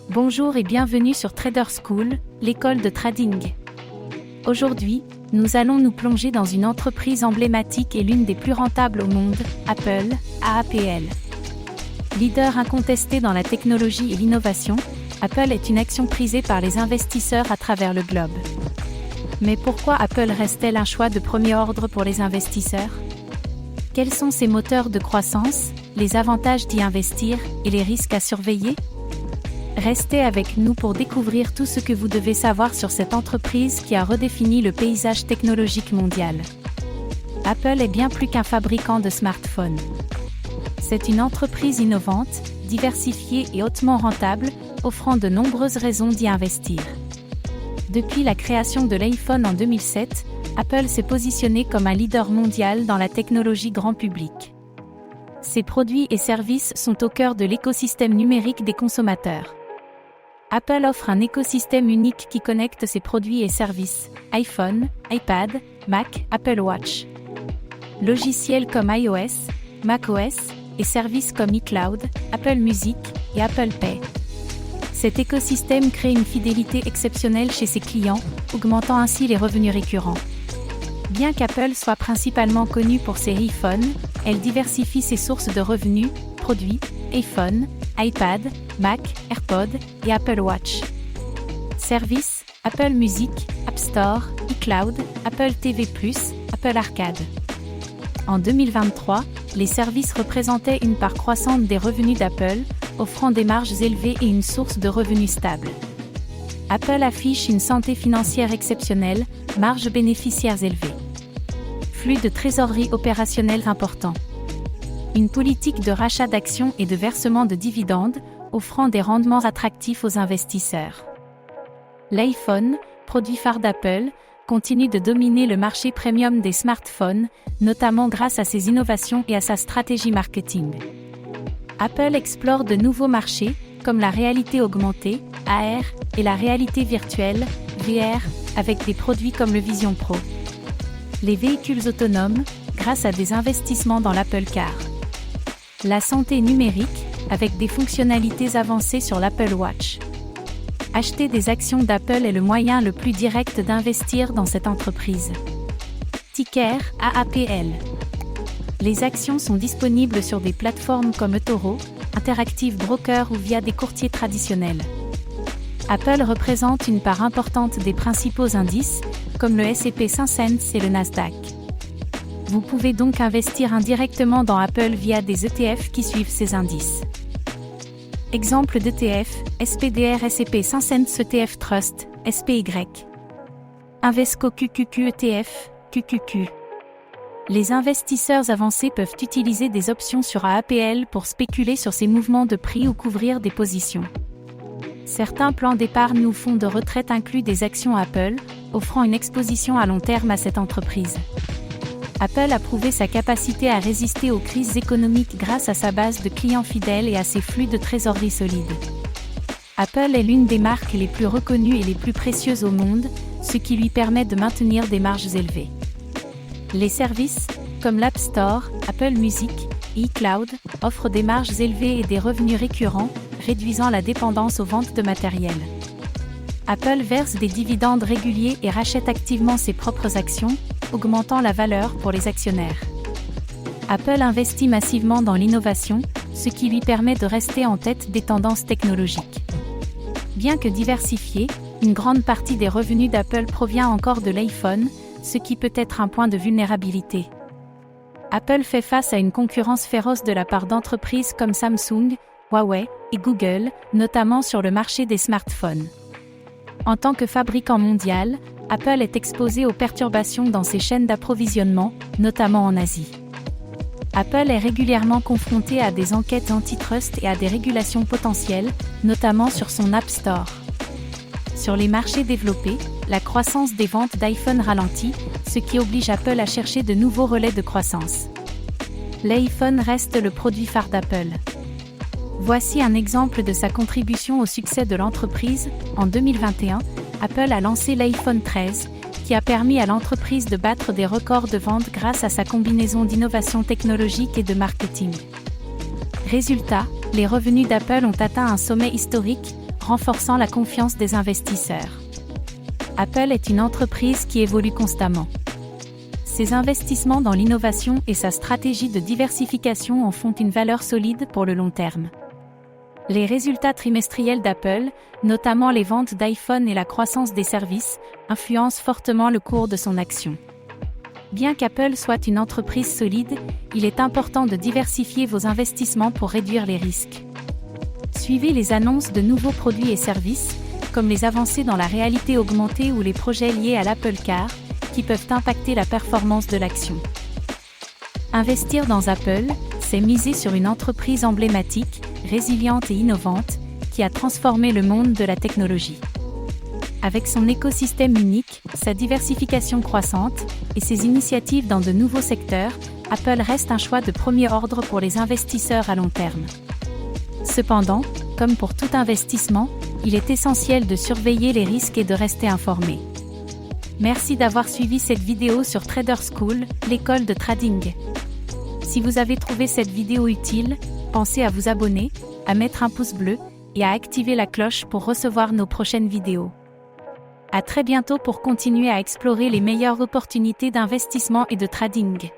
Bonjour et bienvenue sur Trader School, l'école de trading. Aujourd'hui, nous allons nous plonger dans une entreprise emblématique et l'une des plus rentables au monde, Apple, AAPL. Leader incontesté dans la technologie et l'innovation, Apple est une action prisée par les investisseurs à travers le globe. Mais pourquoi Apple reste-t-elle un choix de premier ordre pour les investisseurs ? Quels sont ses moteurs de croissance, les avantages d'y investir et les risques à surveiller ? Restez avec nous pour découvrir tout ce que vous devez savoir sur cette entreprise qui a redéfini le paysage technologique mondial. Apple est bien plus qu'un fabricant de smartphones. C'est une entreprise innovante, diversifiée et hautement rentable, offrant de nombreuses raisons d'y investir. Depuis la création de l'iPhone en 2007, Apple s'est positionné comme un leader mondial dans la technologie grand public. Ses produits et services sont au cœur de l'écosystème numérique des consommateurs. Apple offre un écosystème unique qui connecte ses produits et services, iPhone, iPad, Mac, Apple Watch. Logiciels comme iOS, macOS, et services comme iCloud, Apple Music et Apple Pay. Cet écosystème crée une fidélité exceptionnelle chez ses clients, augmentant ainsi les revenus récurrents. Bien qu'Apple soit principalement connue pour ses iPhones, elle diversifie ses sources de revenus, produits, iPhone, iPad, Mac, AirPods et Apple Watch. Services, Apple Music, App Store, iCloud, Apple TV+, Apple Arcade. En 2023, les services représentaient une part croissante des revenus d'Apple, offrant des marges élevées et une source de revenus stable. Apple affiche une santé financière exceptionnelle, marges bénéficiaires élevées. Flux de trésorerie opérationnels important. Une politique de rachat d'actions et de versement de dividendes, offrant des rendements attractifs aux investisseurs. L'iPhone, produit phare d'Apple, continue de dominer le marché premium des smartphones, notamment grâce à ses innovations et à sa stratégie marketing. Apple explore de nouveaux marchés, comme la réalité augmentée, AR, et la réalité virtuelle, VR, avec des produits comme le Vision Pro. Les véhicules autonomes, grâce à des investissements dans l'Apple Car. La santé numérique, avec des fonctionnalités avancées sur l'Apple Watch. Acheter des actions d'Apple est le moyen le plus direct d'investir dans cette entreprise. Ticker AAPL. Les actions sont disponibles sur des plateformes comme eToro, Interactive Brokers ou via des courtiers traditionnels. Apple représente une part importante des principaux indices, comme le S&P 500 et le Nasdaq. Vous pouvez donc investir indirectement dans Apple via des ETF qui suivent ces indices. Exemple d'ETF, SPDR S&P 500 ETF Trust, SPY. Invesco QQQ ETF, QQQ. Les investisseurs avancés peuvent utiliser des options sur AAPL pour spéculer sur ces mouvements de prix ou couvrir des positions. Certains plans d'épargne ou fonds de retraite incluent des actions Apple, offrant une exposition à long terme à cette entreprise. Apple a prouvé sa capacité à résister aux crises économiques grâce à sa base de clients fidèles et à ses flux de trésorerie solides. Apple est l'une des marques les plus reconnues et les plus précieuses au monde, ce qui lui permet de maintenir des marges élevées. Les services, comme l'App Store, Apple Music et iCloud, offrent des marges élevées et des revenus récurrents, réduisant la dépendance aux ventes de matériel. Apple verse des dividendes réguliers et rachète activement ses propres actions, augmentant la valeur pour les actionnaires. Apple investit massivement dans l'innovation, ce qui lui permet de rester en tête des tendances technologiques. Bien que diversifiée, une grande partie des revenus d'Apple provient encore de l'iPhone, ce qui peut être un point de vulnérabilité. Apple fait face à une concurrence féroce de la part d'entreprises comme Samsung, Huawei et Google, notamment sur le marché des smartphones. En tant que fabricant mondial, Apple est exposé aux perturbations dans ses chaînes d'approvisionnement, notamment en Asie. Apple est régulièrement confronté à des enquêtes antitrust et à des régulations potentielles, notamment sur son App Store. Sur les marchés développés, la croissance des ventes d'iPhone ralentit, ce qui oblige Apple à chercher de nouveaux relais de croissance. L'iPhone reste le produit phare d'Apple. Voici un exemple de sa contribution au succès de l'entreprise. En 2021, Apple a lancé l'iPhone 13, qui a permis à l'entreprise de battre des records de vente grâce à sa combinaison d'innovation technologique et de marketing. Résultat, les revenus d'Apple ont atteint un sommet historique, renforçant la confiance des investisseurs. Apple est une entreprise qui évolue constamment. Ses investissements dans l'innovation et sa stratégie de diversification en font une valeur solide pour le long terme. Les résultats trimestriels d'Apple, notamment les ventes d'iPhone et la croissance des services, influencent fortement le cours de son action. Bien qu'Apple soit une entreprise solide, il est important de diversifier vos investissements pour réduire les risques. Suivez les annonces de nouveaux produits et services, comme les avancées dans la réalité augmentée ou les projets liés à l'Apple Car, qui peuvent impacter la performance de l'action. Investir dans Apple, c'est miser sur une entreprise emblématique, résiliente et innovante, qui a transformé le monde de la technologie. Avec son écosystème unique, sa diversification croissante et ses initiatives dans de nouveaux secteurs, Apple reste un choix de premier ordre pour les investisseurs à long terme. Cependant, comme pour tout investissement, il est essentiel de surveiller les risques et de rester informé. Merci d'avoir suivi cette vidéo sur Trader School, l'école de trading. Si vous avez trouvé cette vidéo utile, pensez à vous abonner, à mettre un pouce bleu et à activer la cloche pour recevoir nos prochaines vidéos. À très bientôt pour continuer à explorer les meilleures opportunités d'investissement et de trading.